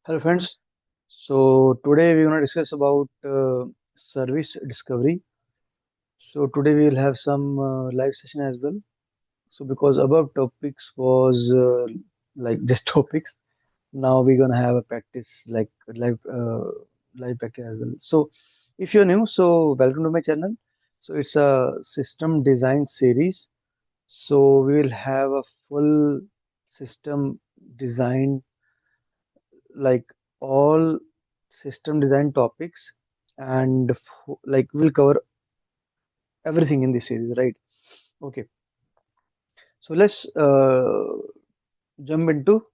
Hello friends. So today we're going to discuss about service discovery. So today we'll have some live session as well. So because above topics was like just topics, now we're gonna have a practice like live practice as well. So if you're new, so welcome to my channel. So it's a system design series. So we will have a full system design like all system design topics and like we'll cover everything in this series, right? Okay, so let's jump into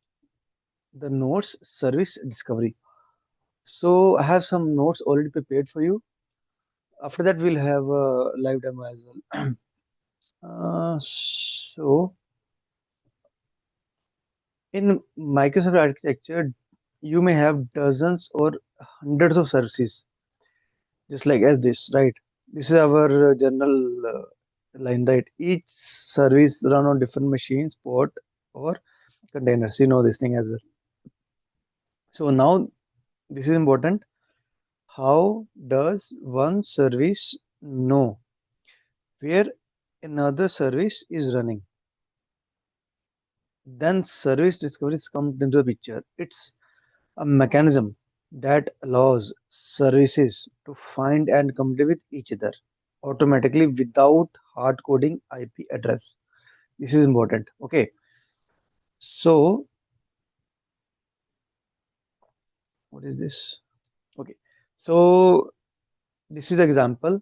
the notes service discovery. So I have some notes already prepared for you. After that we'll have a live demo as well. So in Microsoft architecture you may have dozens or hundreds of services just like as this, right? This is our general line, right? Each service run on different machines, port or containers. You know this thing as well. So now this is important. How does one service know where another service is running? Then service discovery comes into the picture. It's a mechanism that allows services to find and communicate with each other automatically without hard coding IP address. This is important. Okay. So what is this? Okay. So this is example.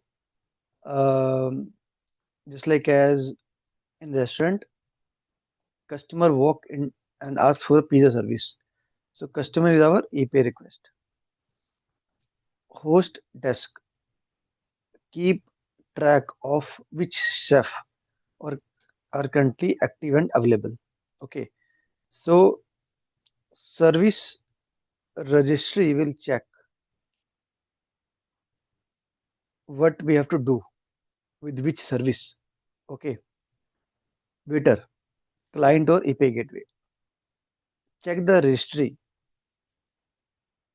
Um, just like as in restaurant, customer walk in and ask for a pizza service. So customer is our API request. Host desk keep track of which chef or are currently active and available. Okay. So service registry will check what we have to do with which service. Okay. Waiter, client or API gateway. Check the registry,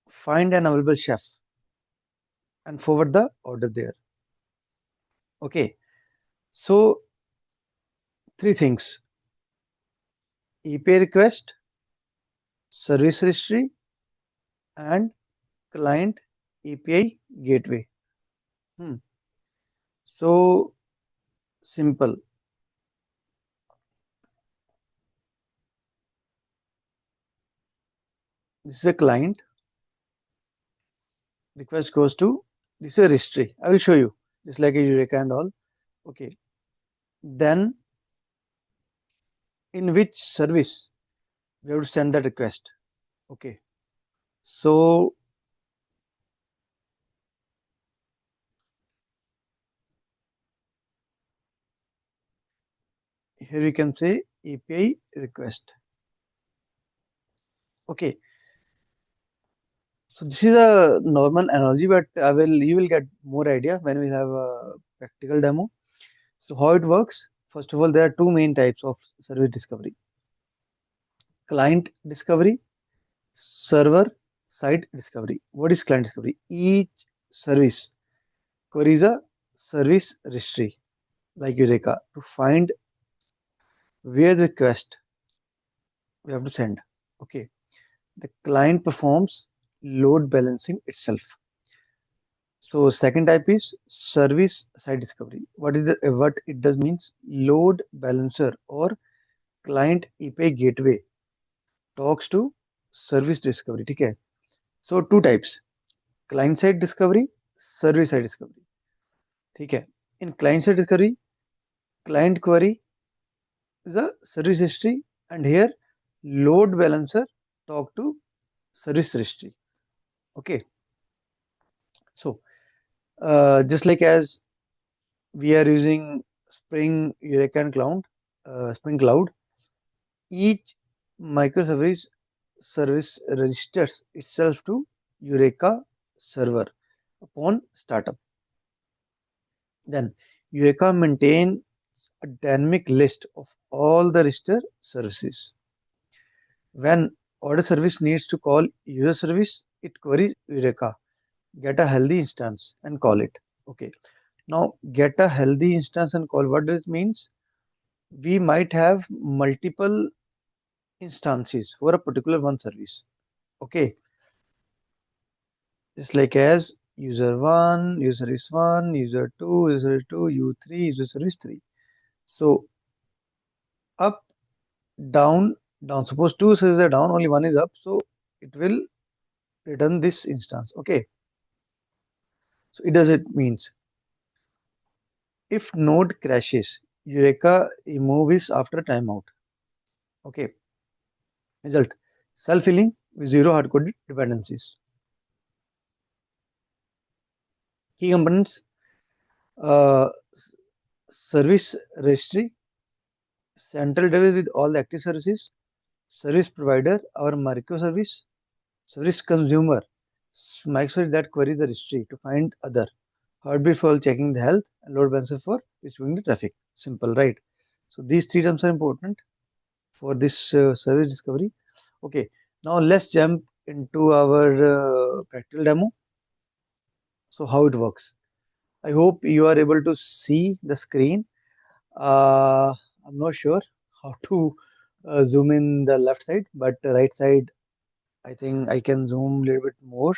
find an available chef, and forward the order there. Okay, so three things: API request, service registry, and client API gateway. Hmm. So simple. This is a client. Request goes to this is a registry. I will show you, just like a Eureka and all. Okay. Then in which service we have to send that request. Okay. So here you can say API request. Okay. So this is a normal analogy, but you will get more idea when we have a practical demo. So how it works? First of all, there are two main types of service discovery: client discovery, server side discovery. What is client discovery? Each service queries a service registry like Eureka to find where the request we have to send. Okay, the client performs load balancing itself. So second type is service side discovery. What it does means load balancer or client API gateway talks to service discovery. Okay. So two types: client side discovery, service side discovery. Okay. In client side discovery, client query is a service history, and here load balancer talk to service history. Okay. So just like as we are using Spring Eureka and Cloud, Spring Cloud, each microservice service registers itself to Eureka server upon startup. Then Eureka maintains a dynamic list of all the register services. When Order service needs to call user service. It queries Eureka, get a healthy instance and call it. Okay. Now get a healthy instance and call. What does it means? We might have multiple instances for a particular one service. Okay. Just like as user one, user is one, user two, user two, u3, user service three. So up, down, down. Suppose two services are down, only one is up. So it will return this instance. Okay. So it does it means if node crashes, Eureka removes after timeout. Okay. Result self-healing with zero hard-coded dependencies. Key components uh, service registry, central database with all the active services, service provider, our microservice, service consumer, microservice that query the registry to find other, heartbeat for checking the health, and load balancer for receiving the traffic. Simple, right? So these three terms are important for this service discovery. Okay, now let's jump into our practical demo. So how it works. I hope you are able to see the screen. Uh, I'm not sure how to zoom in the left side, but the right side, I think I can zoom a little bit more.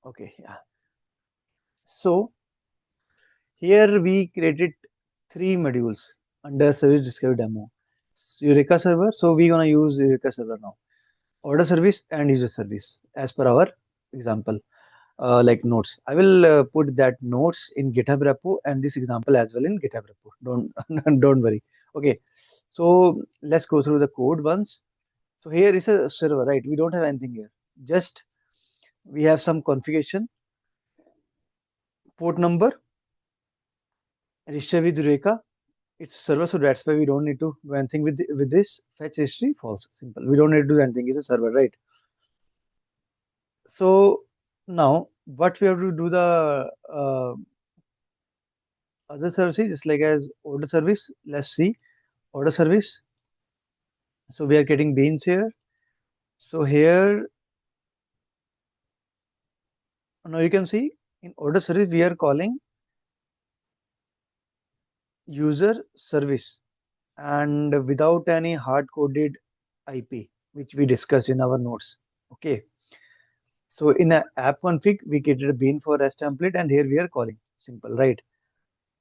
Okay, yeah. So here we created three modules under service discovery demo. Eureka server. So we're gonna use Eureka server now. Order service and user service as per our example. Like notes. I will put that notes in GitHub repo and this example as well in GitHub repo. Don't don't worry. Okay. So let's go through the code once. So here is a server, right? We don't have anything here. Just we have some configuration, port number, register with Eureka. It's a server, so that's why we don't need to do anything with this. Fetch history, false. Simple. We don't need to do anything. It's a server, right? So now what we have to do the other services just like as order service. Let's see order service. So we are getting beans here. So here now you can see in order service we are calling user service and without any hard coded IP which we discussed in our notes. Okay. So in a app config we created a bean for REST template and here we are calling simple, right?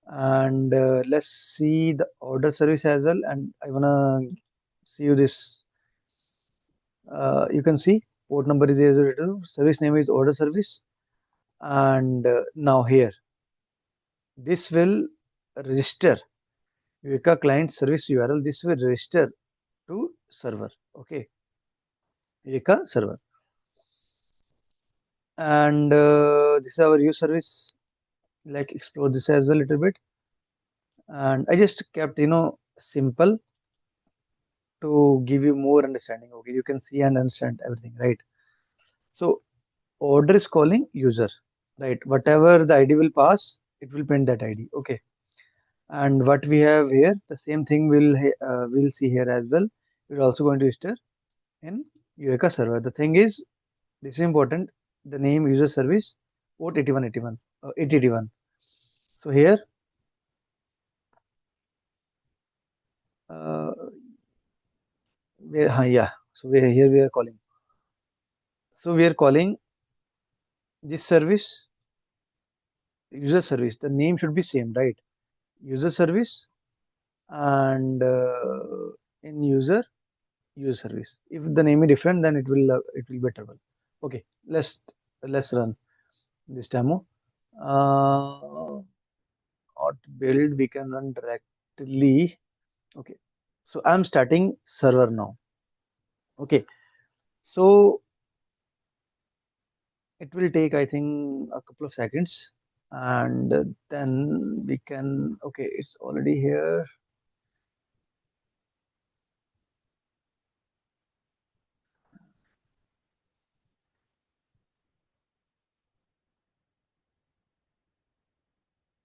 And let's see the order service as well and I wanna see you this. You can see port number is 002, service name is order service, and now here this will register Eureka client service URL. This will register to server. Okay, Eureka server, and this is our use service. Like explore this as well a little bit, and I just kept simple to give you more understanding. Okay, you can see and understand everything, right? So order is calling user, right? Whatever the ID will pass, it will print that ID. Okay. And what we have here, the same thing we'll see here as well. We're also going to register in Eureka server. The thing is, this is important. The name user service port 8181, 8081. So here, uh, yeah. So here we are calling. So we are calling this service user service. The name should be same, right? User service and in user service. If the name is different, then it will be trouble. Okay, let's run this demo. Not build, we can run directly. Okay, so I'm starting server now. Okay, so it will take I think a couple of seconds, and then we can. Okay, it's already here.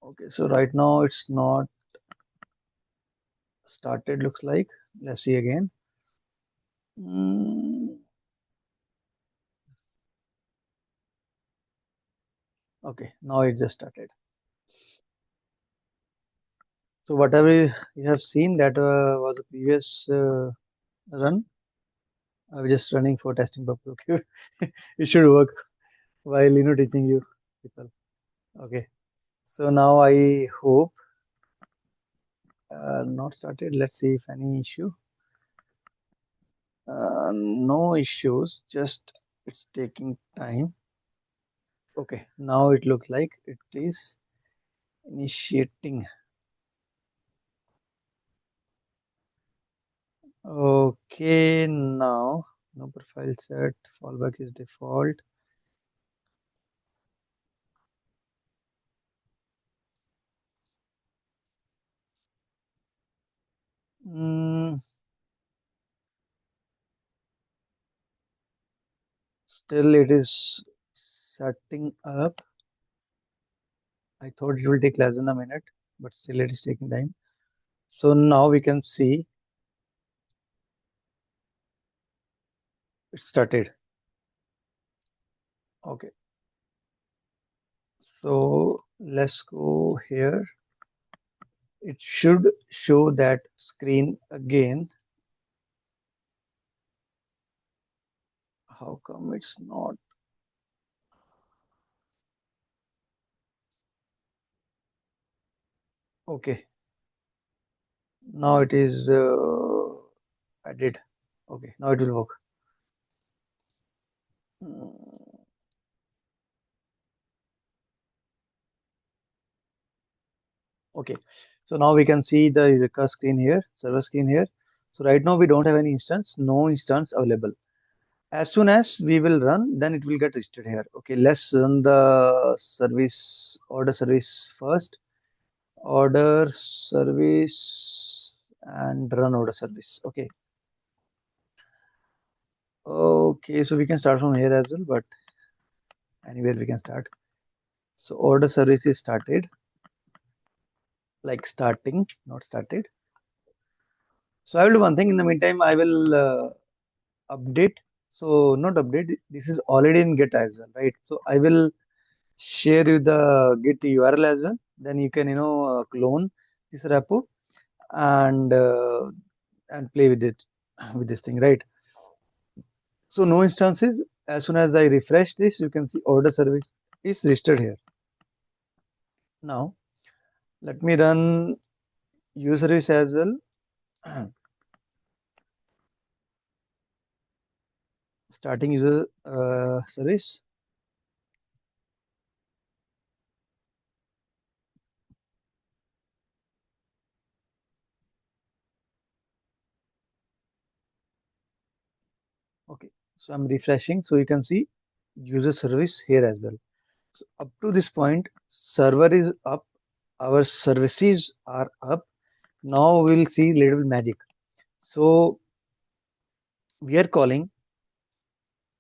Okay, so right now it's not started. Looks like. Let's see again. Mm, okay, now it just started. So whatever you have seen, that was a previous run. I was just running for testing purpose. Okay, it should work while teaching you people. Okay, so now I hope not started. Let's see if any issue. No issues. Just it's taking time. Okay, now it looks like it is initiating. Okay, now no profile set. Fallback is default. Mm, still, it is setting up. I thought it will take less than a minute, but still, it is taking time. So now we can see it started. Okay, so let's go here. It should show that screen again. How come it's not? Okay, now it is added. Okay, now it will work. Mm, okay, so now we can see the Eureka screen here, server screen here. So right now we don't have any instance, no instance available. As soon as we will run, then it will get listed here. Okay, let's run the service order service first. Order service and run order service. Okay. Okay, so we can start from here as well, but anywhere we can start. So order service is started, like starting, not started. So I will do one thing. In the meantime, I will update. So not update. This is already in Git as well, right? So I will share you the Git URL as well. Then you can clone this repo and play with it with this thing, right? So no instances. As soon as I refresh this, you can see order service is listed here. Now let me run user service as well. Starting user service. Okay, so I'm refreshing, so you can see user service here as well. So up to this point, server is up, our services are up. Now we'll see little magic. So we are calling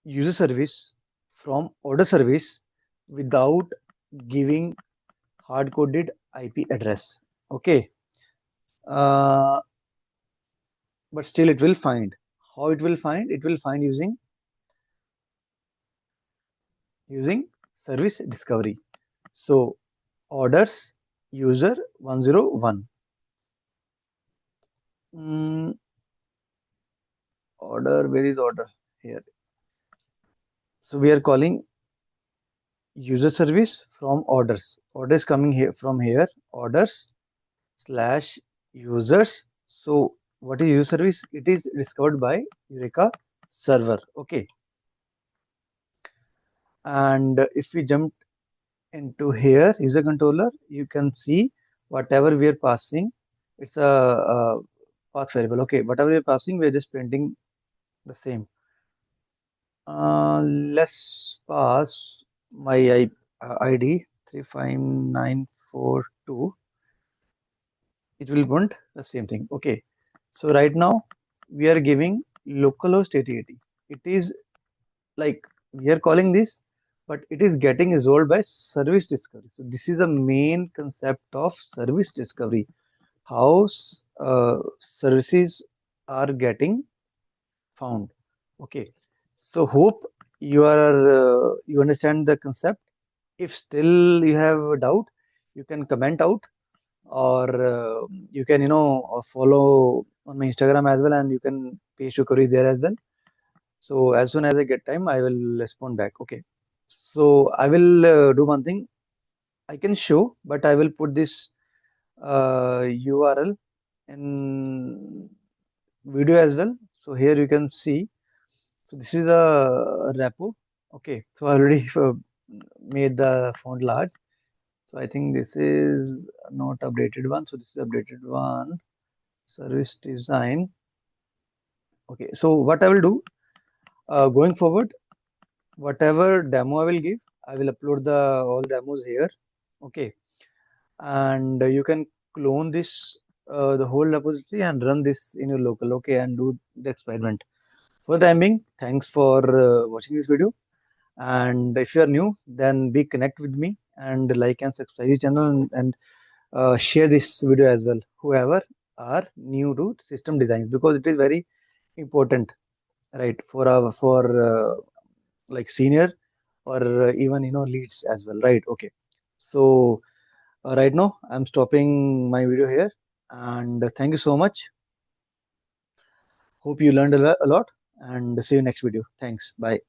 user service from order service without giving hard coded IP address. Okay, uh, but still it will find. How it will find? It will find using service discovery. So orders user 101. Mm, order, where is order? Here. So we are calling user service from orders. Orders coming here from here. Orders slash users. So what is user service? It is discovered by Eureka server. Okay. And if we jump into here user controller, you can see whatever we are passing, it's a path variable. Okay, whatever we are passing, we are just printing the same. Let's pass my ID 35942. It will want the same thing. Okay, so right now we are giving localhost 8080. It is like we are calling this, but it is getting resolved by service discovery. So this is the main concept of service discovery. How services are getting found. Okay, so hope you understand the concept. If still you have a doubt, you can comment out, or you can follow on my Instagram as well, and you can paste your query there as well. So as soon as I get time, I will respond back. Okay. So I will do one thing. I can show, but I will put this URL in video as well. So here you can see. So this is a repo. Okay. So I already made the font large. So I think this is not updated one. So this is updated one. Service design. Okay. So what I will do going forward, whatever demo I will give, I will upload the all demos here. Okay. And you can clone this the whole repository and run this in your local. Okay. And do the experiment. For the time being, thanks for watching this video. And if you are new, then be connect with me and like and subscribe this channel, and share this video as well. Whoever are new to system designs, because it is very important, right? For like senior, or even leads as well, right? Okay. So right now I'm stopping my video here, and thank you so much. Hope you learned a lot, and see you next video. Thanks. Bye.